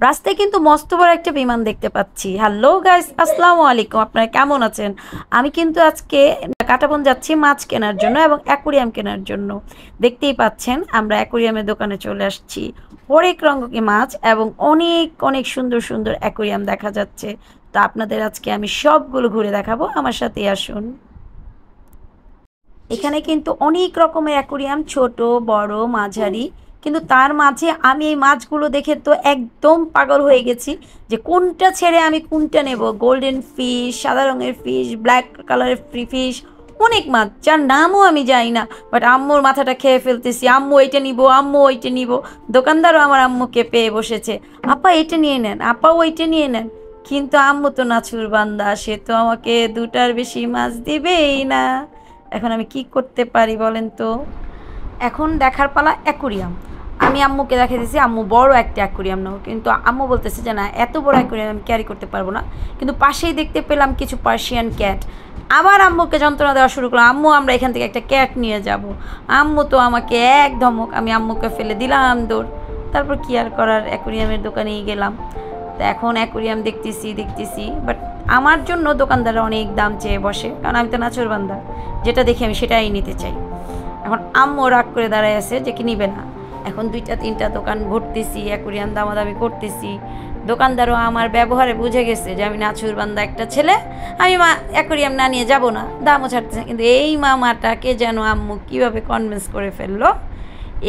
রাস্তায় কিন্তু মস্ত বড় একটা বিমান দেখতে পাচ্ছি। হ্যালো গাইস, আসসালামু আলাইকুম। আপনারা কেমন আছেন? আমি কিন্তু আজকে কাটাবন যাচ্ছি মাছ কেনার জন্য এবং অ্যাকুরিয়াম কেনার জন্য। দেখতেই পাচ্ছেন আমরা অ্যাকুরিয়ামের দোকানে চলে আসছি। হরেক রঙের মাছ এবং অনেক অনেক সুন্দর সুন্দর অ্যাকুরিয়াম দেখা যাচ্ছে। তো আপনাদের আজকে আমি সবগুলো ঘুরে দেখাবো, আমার সাথে আসুন। এখানে কিন্তু অনেক রকমের অ্যাকুরিয়াম, ছোট বড় মাঝারি, কিন্তু তার মাঝে আমি এই মাছগুলো দেখে তো একদম পাগল হয়ে গেছি যে কোনটা ছেড়ে আমি কোনটা নেব। গোল্ডেন ফিশ, সাদা রঙের ফিশ, ব্ল্যাক কালারের ফিশ, অনেক মাছ যার নামও আমি জানি না, বাট আম্মুর মাথাটা খেয়ে ফেলতেছি। আম্মু এইটা নিব, আম্মু ওইটা নিব। দোকানদারও আমার আম্মুকে পেয়ে বসেছে, আপা এটা নিয়ে নেন, আপা ওইটা নিয়ে নেন। কিন্তু আম্মু তো নাছুর বান্দা, সে তো আমাকে দুটার বেশি মাছ দিবেই না। এখন আমি কি করতে পারি বলেন তো? এখন দেখার পালা অ্যাকুরিয়াম। আমি আম্মুকে দেখে দিয়েছি আম্মু বড় একটা অ্যাকুরিয়াম নাও, কিন্তু আম্মু বলতেছে যে না, এত বড় অ্যাকুরিয়াম আমি ক্যারি করতে পারবো না। কিন্তু পাশেই দেখতে পেলাম কিছু পার্সিয়ান ক্যাট। আবার আম্মুকে যন্ত্রণা দেওয়া শুরু করলাম, আম্মু আমরা এখান থেকে একটা ক্যাট নিয়ে যাব। আম্মু তো আমাকে এক ধমক, আমি আম্মুকে ফেলে দিলাম দৌড়। তারপর কি আর করার, অ্যাকুরিয়ামের দোকানেই গেলাম। তো এখন অ্যাকুরিয়াম দেখতেছি, বাট আমার জন্য দোকানদাররা অনেক দাম চেয়ে বসে, কারণ আমি তো নাছোড়বান্দা, যেটা দেখি আমি সেটাই নিতে চাই। এখন আম্মু রাগ করে দাঁড়ায় আছে যে কি নিবে না। এখন 2-3টা দোকান ঘুরতেছি, অ্যাকুরিয়াম দামাদামি করতেছি। দোকানদারও আমার ব্যবহারে বুঝে গেছে যে আমি নাছোড়বান্দা একটা ছেলে, আমি অ্যাকুরিয়াম না নিয়ে যাব না, দামও ছাড়তেছে। কিন্তু এই মামাটাকে যেন আম্মু কীভাবে কনভিন্স করে ফেললো।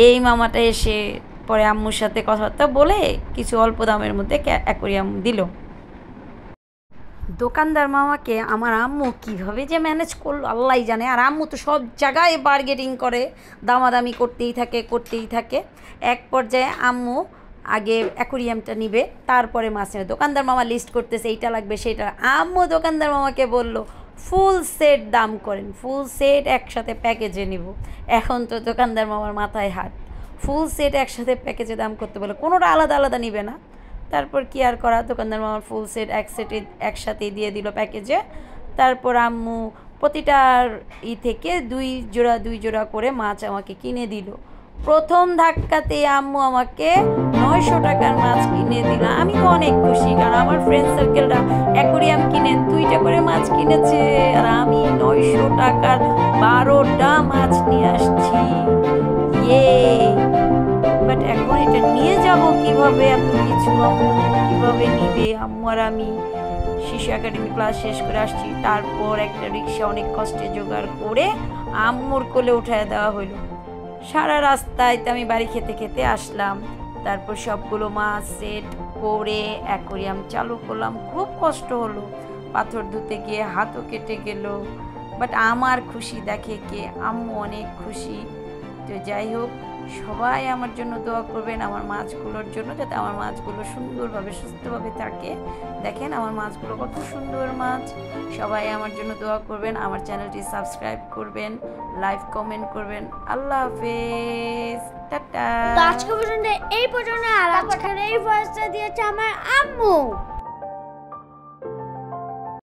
এই মামাটা এসে পরে আম্মুর সাথে কথাবার্তা বলে কিছু অল্প দামের মধ্যে অ্যাকুরিয়াম দিল। দোকানদার মামাকে আমার আম্মু কীভাবে যে ম্যানেজ করলো আল্লাহই জানে। আর আম্মু তো সব জায়গায় বার্গেনিং করে, দামাদামি করতেই থাকে। এক পর্যায়ে আম্মু আগে অ্যাকুরিয়ামটা নিবে, তারপরে মাছ নেবে। দোকানদার মামা লিস্ট করতেছে এইটা লাগবে সেইটা। আম্মু দোকানদার মামাকে বলল ফুল সেট দাম করেন, ফুল সেট একসাথে প্যাকেজে নিব। এখন তো দোকানদার মামার মাথায় হাত, ফুল সেট একসাথে প্যাকেজে দাম করতে বলে, কোনোটা আলাদা আলাদা নিবে না। তারপর কি আর করা, দোকানদার মামার ফুল সেট একসাথেই দিয়ে দিল প্যাকেজে। তারপর আম্মু প্রতিটার থেকে দুই জোড়া করে মাছ আমাকে কিনে দিল। প্রথম ধাক্কাতে আম্মু আমাকে 900 টাকার মাছ কিনে দিল। আমি তো অনেক খুশি, কারণ আমার ফ্রেন্ড সার্কেলরা অ্যাকুরিয়াম কিনে 2টা করে মাছ কিনেছে, আর আমি 900 টাকার 12টা মাছ নিয়ে আসছি। ইয়ে, বাট এখন এটা নিয়ে যাব কিভাবে? এত কিছু আম্মু কীভাবে নিবে? আম্মু আর আমি শিশু একাডেমি ক্লাস শেষ করে আসছি, তারপর একটা রিক্সা অনেক কষ্টে জোগাড় করে আম্মুর কোলে উঠায় দেওয়া হইলো। সারা রাস্তায় তো আমি বাড়ি খেতে আসলাম। তারপর সবগুলো মাছ সেট করে অ্যাকুরিয়াম চালু করলাম। খুব কষ্ট হলো, পাথর ধুতে গিয়ে হাতও কেটে গেল, বাট আমার খুশি দেখে কে? আম্মু অনেক খুশি। তো যাই হোক, সবাই আমার জন্য দোয়া করবেন, আমার মাছগুলোর জন্য, যাতে আমার মাছগুলো সুন্দরভাবে সুস্থভাবে থাকে। দেখেন আমার মাছগুলো কত সুন্দর মাছ। সবাই আমার জন্য দোয়া করবেন, আমার চ্যানেলটি সাবস্ক্রাইব করবেন, লাইক কমেন্ট করবেন। আল্লাহ হাফেজ, টাটা। আজকে পর্যন্ত এই পর্যন্ত, আর আজকের এই ভয়েসটা দিয়েছে আমার আম্মু।